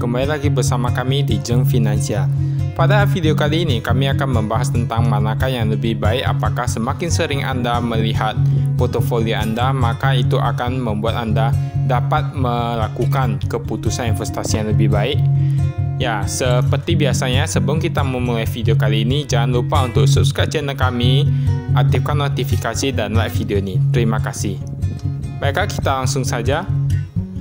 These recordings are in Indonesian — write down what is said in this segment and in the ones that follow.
Kembali lagi bersama kami di Jeng Finansial. Pada video kali ini kami akan membahas tentang manakah yang lebih baik. Apakah semakin sering Anda melihat portofolio Anda, maka itu akan membuat Anda dapat melakukan keputusan investasi yang lebih baik. Ya, seperti biasanya sebelum kita memulai video kali ini, jangan lupa untuk subscribe channel kami, aktifkan notifikasi dan like video ini. Terima kasih. Baiklah, kita langsung saja.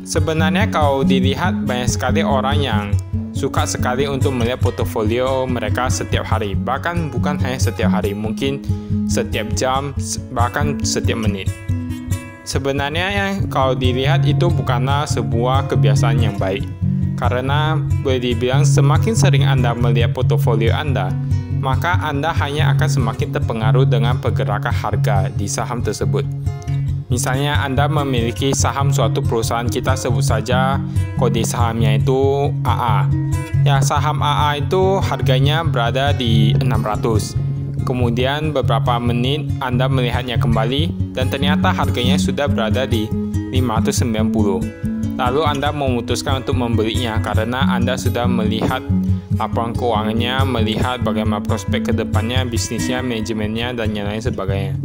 Sebenarnya kalau dilihat banyak sekali orang yang suka sekali untuk melihat portofolio mereka setiap hari. Bahkan bukan hanya setiap hari, mungkin setiap jam, bahkan setiap menit. Sebenarnya kalau dilihat itu bukanlah sebuah kebiasaan yang baik. Karena boleh dibilang semakin sering Anda melihat portofolio Anda, maka Anda hanya akan semakin terpengaruh dengan pergerakan harga di saham tersebut. Misalnya Anda memiliki saham suatu perusahaan, kita sebut saja kode sahamnya itu AA. Ya, saham AA itu harganya berada di 600. Kemudian beberapa menit Anda melihatnya kembali dan ternyata harganya sudah berada di 590. Lalu Anda memutuskan untuk membelinya karena Anda sudah melihat laporan keuangannya, melihat bagaimana prospek ke depannya, bisnisnya, manajemennya, dan yang lain sebagainya.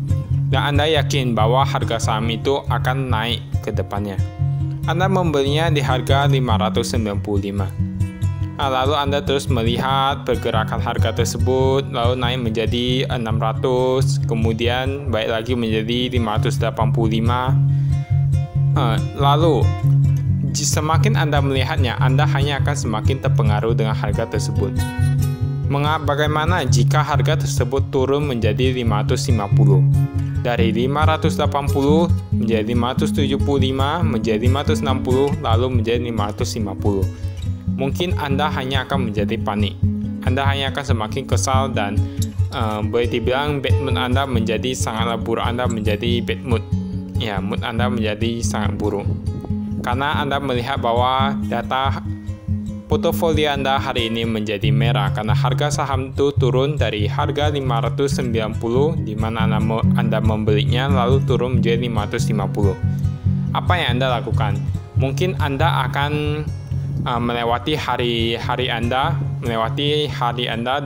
Dan Anda yakin bahwa harga saham itu akan naik ke depannya. Anda membelinya di harga 595. Lalu Anda terus melihat pergerakan harga tersebut, lalu naik menjadi 600, kemudian baik lagi menjadi 585. Lalu semakin Anda melihatnya, Anda hanya akan semakin terpengaruh dengan harga tersebut. Bagaimana jika harga tersebut turun menjadi 550? Dari 580 menjadi 575, menjadi 560, lalu menjadi 550. Mungkin Anda hanya akan menjadi panik. Anda hanya akan semakin kesal dan boleh dibilang bad mood Anda menjadi sangatlah buruk. Anda menjadi bad mood. Ya, mood Anda menjadi sangat buruk. Karena Anda melihat bahwa data portofolio Anda hari ini menjadi merah karena harga saham itu turun dari harga 590 di mana Anda membelinya lalu turun menjadi 550. Apa yang Anda lakukan? Mungkin Anda akan melewati hari Anda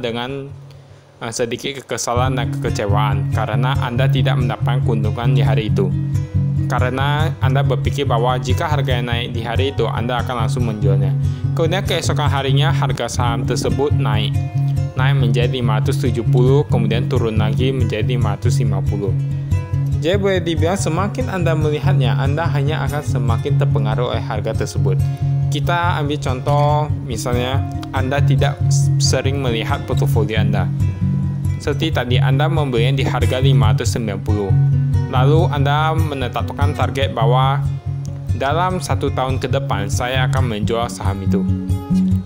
dengan sedikit kekesalan dan kekecewaan karena Anda tidak mendapatkan keuntungan di hari itu. Karena Anda berpikir bahwa jika harganya naik di hari itu, Anda akan langsung menjualnya. Kemudian keesokan harinya harga saham tersebut naik menjadi 570, kemudian turun lagi menjadi 550. Jadi boleh dibilang semakin Anda melihatnya, Anda hanya akan semakin terpengaruh oleh harga tersebut. Kita ambil contoh, misalnya Anda tidak sering melihat portofolio Anda. Seperti tadi, Anda membelinya di harga 590. Lalu Anda menetapkan target bahwa dalam 1 tahun ke depan saya akan menjual saham itu.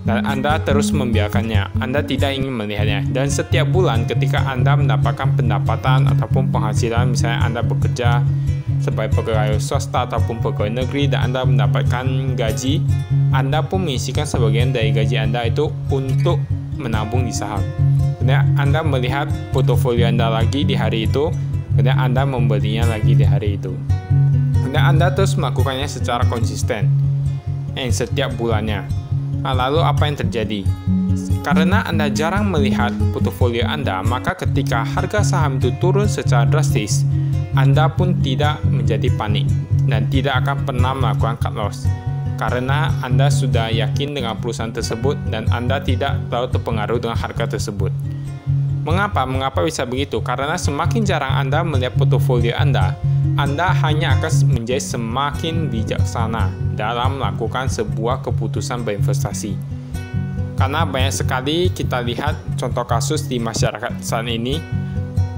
Dan Anda terus membiarkannya. Anda tidak ingin melihatnya. Dan setiap bulan ketika Anda mendapatkan pendapatan ataupun penghasilan, misalnya Anda bekerja sebagai pegawai swasta ataupun pegawai negeri dan Anda mendapatkan gaji, Anda pun mengisikan sebagian dari gaji Anda itu untuk menabung di saham. Kemudian Anda melihat portofolio Anda lagi di hari itu, kemudian Anda membelinya lagi di hari itu. Dan Anda terus melakukannya secara konsisten setiap bulannya. Lalu apa yang terjadi? Karena Anda jarang melihat portofolio Anda, maka ketika harga saham itu turun secara drastis, Anda pun tidak menjadi panik dan tidak akan pernah melakukan cut loss. Karena Anda sudah yakin dengan perusahaan tersebut dan Anda tidak terlalu terpengaruh dengan harga tersebut. Mengapa bisa begitu? Karena semakin jarang Anda melihat portofolio Anda hanya akan menjadi semakin bijaksana dalam melakukan sebuah keputusan berinvestasi. Karena banyak sekali kita lihat contoh kasus di masyarakat saat ini,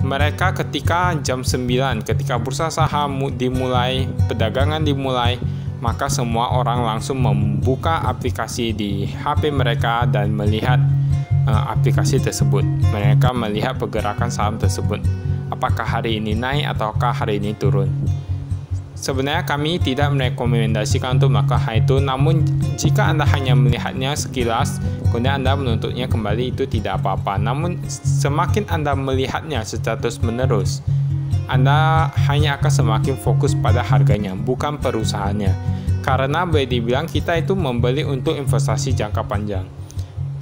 mereka ketika jam 9, ketika bursa saham dimulai, perdagangan dimulai, maka semua orang langsung membuka aplikasi di HP mereka dan melihat aplikasi tersebut. Mereka melihat pergerakan saham tersebut. Apakah hari ini naik ataukah hari ini turun? Sebenarnya kami tidak merekomendasikan untuk melakukan hal itu, namun jika Anda hanya melihatnya sekilas, kemudian Anda menuntutnya kembali, itu tidak apa-apa. Namun semakin Anda melihatnya secara terus-menerus, Anda hanya akan semakin fokus pada harganya, bukan perusahaannya. Karena boleh dibilang kita itu membeli untuk investasi jangka panjang.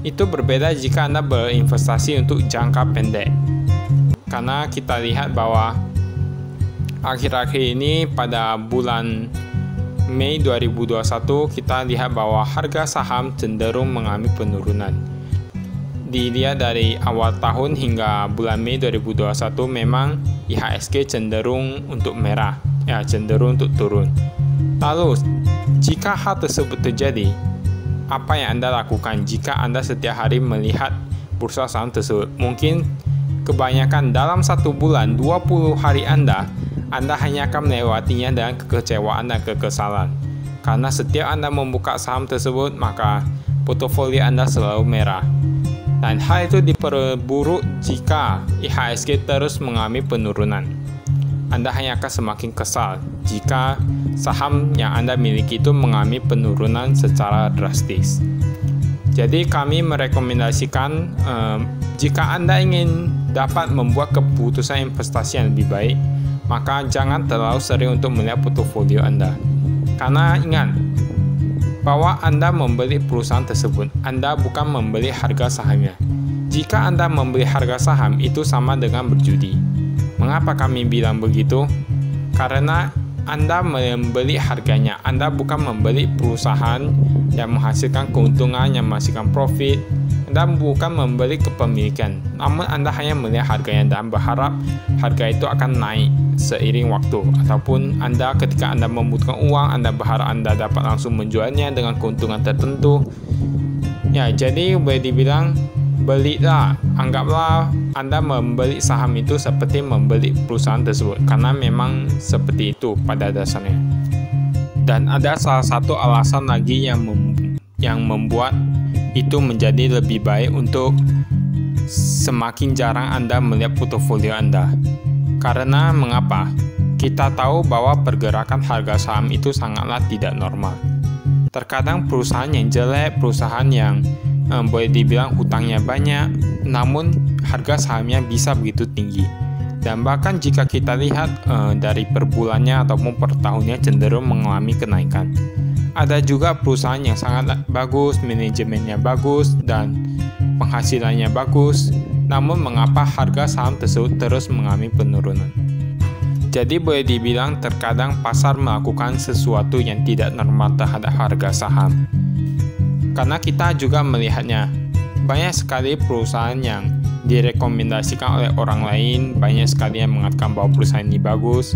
Itu berbeda jika Anda berinvestasi untuk jangka pendek. Karena kita lihat bahwa akhir-akhir ini pada bulan Mei 2021 kita lihat bahwa harga saham cenderung mengalami penurunan. Dilihat dari awal tahun hingga bulan Mei 2021 memang IHSG cenderung untuk merah, cenderung untuk turun. Lalu, jika hal tersebut terjadi, apa yang Anda lakukan jika Anda setiap hari melihat bursa saham tersebut? Mungkin kebanyakan dalam 1 bulan, 20 hari Anda hanya akan melewatinya dengan kekecewaan dan kekesalan. Karena setiap Anda membuka saham tersebut, maka portofolio Anda selalu merah. Dan hal itu diperburuk jika IHSG terus mengalami penurunan. Anda hanya akan semakin kesal jika saham yang Anda miliki itu mengalami penurunan secara drastis. Jadi kami merekomendasikan jika Anda ingin dapat membuat keputusan investasi yang lebih baik, maka jangan terlalu sering untuk melihat portofolio Anda. Karena ingat bahwa Anda membeli perusahaan tersebut, Anda bukan membeli harga sahamnya. Jika Anda membeli harga saham, itu sama dengan berjudi. Mengapa kami bilang begitu? Karena Anda membeli harganya, Anda bukan membeli perusahaan yang menghasilkan keuntungan, yang menghasilkan profit. Anda bukan membeli kepemilikan, namun Anda hanya melihat harganya dan berharap harga itu akan naik seiring waktu. Ataupun ketika Anda membutuhkan uang, Anda berharap Anda dapat langsung menjualnya dengan keuntungan tertentu. Ya, jadi boleh dibilang belilah, anggaplah Anda membeli saham itu seperti membeli perusahaan tersebut, karena memang seperti itu pada dasarnya. Dan ada salah satu alasan lagi yang membuat itu menjadi lebih baik untuk semakin jarang Anda melihat portofolio Anda. Karena mengapa? Kita tahu bahwa pergerakan harga saham itu sangatlah tidak normal. Terkadang perusahaan yang jelek, perusahaan yang boleh dibilang hutangnya banyak, namun harga sahamnya bisa begitu tinggi. Dan bahkan jika kita lihat dari per bulannya ataupun per tahunnya cenderung mengalami kenaikan. Ada juga perusahaan yang sangat bagus, manajemennya bagus, dan penghasilannya bagus, namun mengapa harga saham tersebut terus mengalami penurunan? Jadi boleh dibilang terkadang pasar melakukan sesuatu yang tidak normal terhadap harga saham. Karena kita juga melihatnya, banyak sekali perusahaan yang direkomendasikan oleh orang lain, banyak sekali yang mengatakan bahwa perusahaan ini bagus.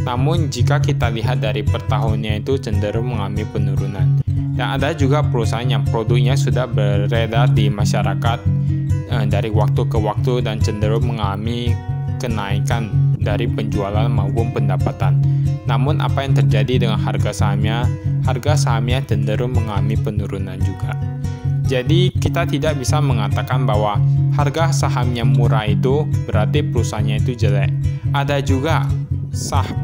Namun jika kita lihat dari per tahunnya itu cenderung mengalami penurunan. Dan ada juga perusahaan yang produknya sudah beredar di masyarakat dari waktu ke waktu dan cenderung mengalami kenaikan dari penjualan maupun pendapatan. Namun apa yang terjadi dengan harga sahamnya? Harga sahamnya cenderung mengalami penurunan juga. Jadi kita tidak bisa mengatakan bahwa harga sahamnya murah itu berarti perusahaannya itu jelek. Ada juga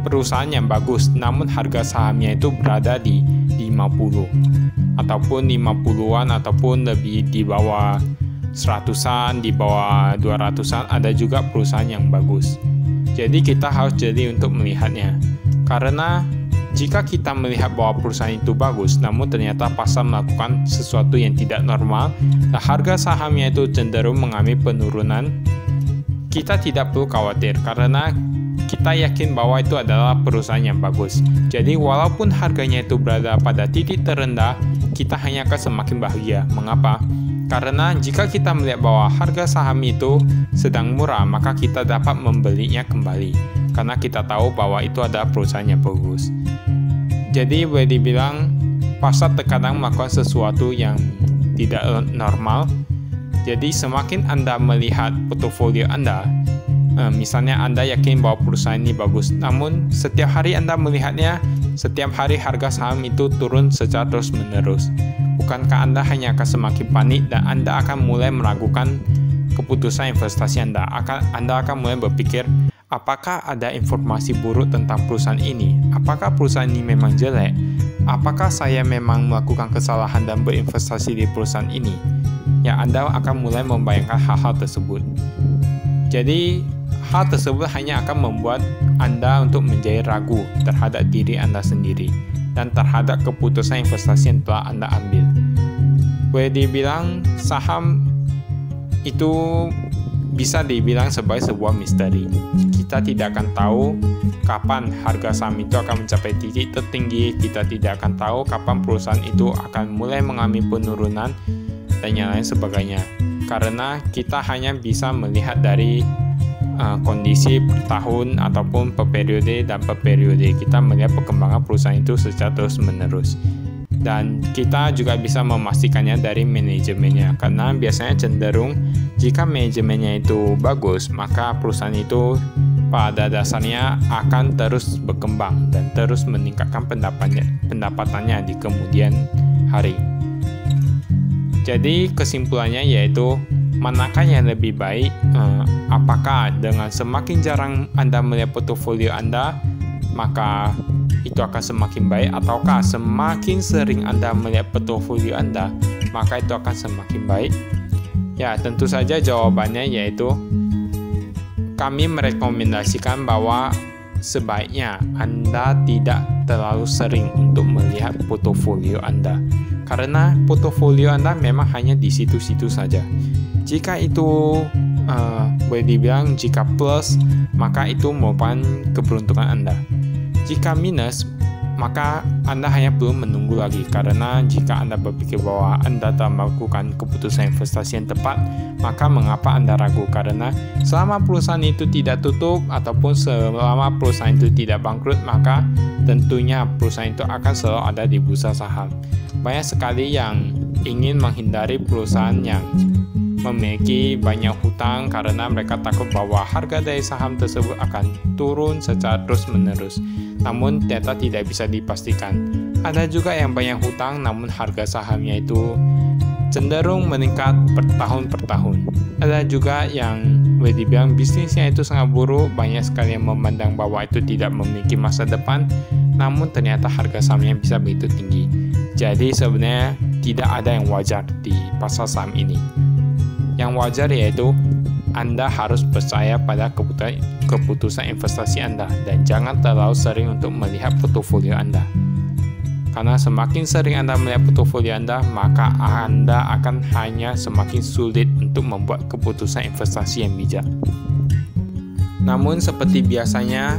perusahaan yang bagus, namun harga sahamnya itu berada di 50 ataupun 50-an ataupun lebih di bawah 100-an, di bawah 200-an. Ada juga perusahaan yang bagus. Jadi kita harus jeli untuk melihatnya. Karena jika kita melihat bahwa perusahaan itu bagus, namun ternyata pasar melakukan sesuatu yang tidak normal, dan harga sahamnya itu cenderung mengalami penurunan, kita tidak perlu khawatir karena kita yakin bahwa itu adalah perusahaan yang bagus. Jadi walaupun harganya itu berada pada titik terendah, kita hanya akan semakin bahagia. Mengapa? Karena jika kita melihat bahwa harga saham itu sedang murah, maka kita dapat membelinya kembali. Karena kita tahu bahwa itu adalah perusahaan yang bagus. Jadi boleh dibilang pasar terkadang melakukan sesuatu yang tidak normal. Jadi semakin Anda melihat portofolio Anda, misalnya Anda yakin bahwa perusahaan ini bagus, namun setiap hari Anda melihatnya, setiap hari harga saham itu turun secara terus-menerus. Bukankah Anda hanya akan semakin panik dan Anda akan mulai meragukan keputusan investasi Anda? Anda akan mulai berpikir, apakah ada informasi buruk tentang perusahaan ini? Apakah perusahaan ini memang jelek? Apakah saya memang melakukan kesalahan dan berinvestasi di perusahaan ini? Ya, Anda akan mulai membayangkan hal-hal tersebut. Jadi, hal tersebut hanya akan membuat Anda untuk menjadi ragu terhadap diri Anda sendiri. dan terhadap keputusan investasi yang telah Anda ambil. Boleh dibilang saham itu bisa dibilang sebagai sebuah misteri. Kita tidak akan tahu kapan harga saham itu akan mencapai titik tertinggi, kita tidak akan tahu kapan perusahaan itu akan mulai mengalami penurunan, dan yang lain sebagainya. Karena kita hanya bisa melihat dari kondisi per tahun ataupun per periode dan per periode. Kita melihat perkembangan perusahaan itu secara terus-menerus. Dan kita juga bisa memastikannya dari manajemennya, karena biasanya cenderung jika manajemennya itu bagus, maka perusahaan itu pada dasarnya akan terus berkembang dan terus meningkatkan pendapatannya di kemudian hari. Jadi kesimpulannya yaitu, manakah yang lebih baik? Apakah dengan semakin jarang Anda melihat portofolio Anda, maka itu akan semakin baik, ataukah semakin sering Anda melihat portofolio Anda, maka itu akan semakin baik? Ya, tentu saja jawabannya yaitu kami merekomendasikan bahwa sebaiknya Anda tidak terlalu sering untuk melihat portofolio Anda, karena portofolio Anda memang hanya di situ-situ saja. Jika itu boleh dibilang jika plus, maka itu merupakan keberuntungan Anda. Jika minus, maka Anda hanya perlu menunggu lagi, karena jika Anda berpikir bahwa Anda telah melakukan keputusan investasi yang tepat, maka mengapa Anda ragu? Karena selama perusahaan itu tidak tutup ataupun selama perusahaan itu tidak bangkrut, maka tentunya perusahaan itu akan selalu ada di bursa saham. Banyak sekali yang ingin menghindari perusahaan yang memiliki banyak hutang karena mereka takut bahwa harga dari saham tersebut akan turun secara terus-menerus. Namun ternyata tidak bisa dipastikan. Ada juga yang banyak hutang namun harga sahamnya itu cenderung meningkat per tahun. Ada juga yang boleh dibilang bisnisnya itu sangat buruk, banyak sekali yang memandang bahwa itu tidak memiliki masa depan, namun ternyata harga sahamnya bisa begitu tinggi. Jadi sebenarnya tidak ada yang wajar di pasar saham ini. Yang wajar yaitu Anda harus percaya pada keputusan investasi Anda dan jangan terlalu sering untuk melihat portofolio Anda. Karena semakin sering Anda melihat portofolio Anda, maka Anda akan hanya semakin sulit untuk membuat keputusan investasi yang bijak. Namun seperti biasanya,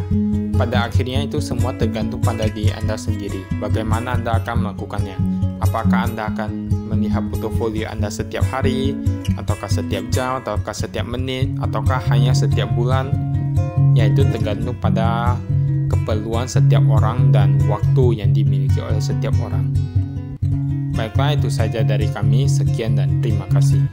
pada akhirnya itu semua tergantung pada diri Anda sendiri. Bagaimana Anda akan melakukannya? Apakah Anda akan melihat portofolio Anda setiap hari, ataukah setiap jam, ataukah setiap menit, ataukah hanya setiap bulan? Yaitu tergantung pada keperluan setiap orang dan waktu yang dimiliki oleh setiap orang. Baiklah, itu saja dari kami. Sekian dan terima kasih.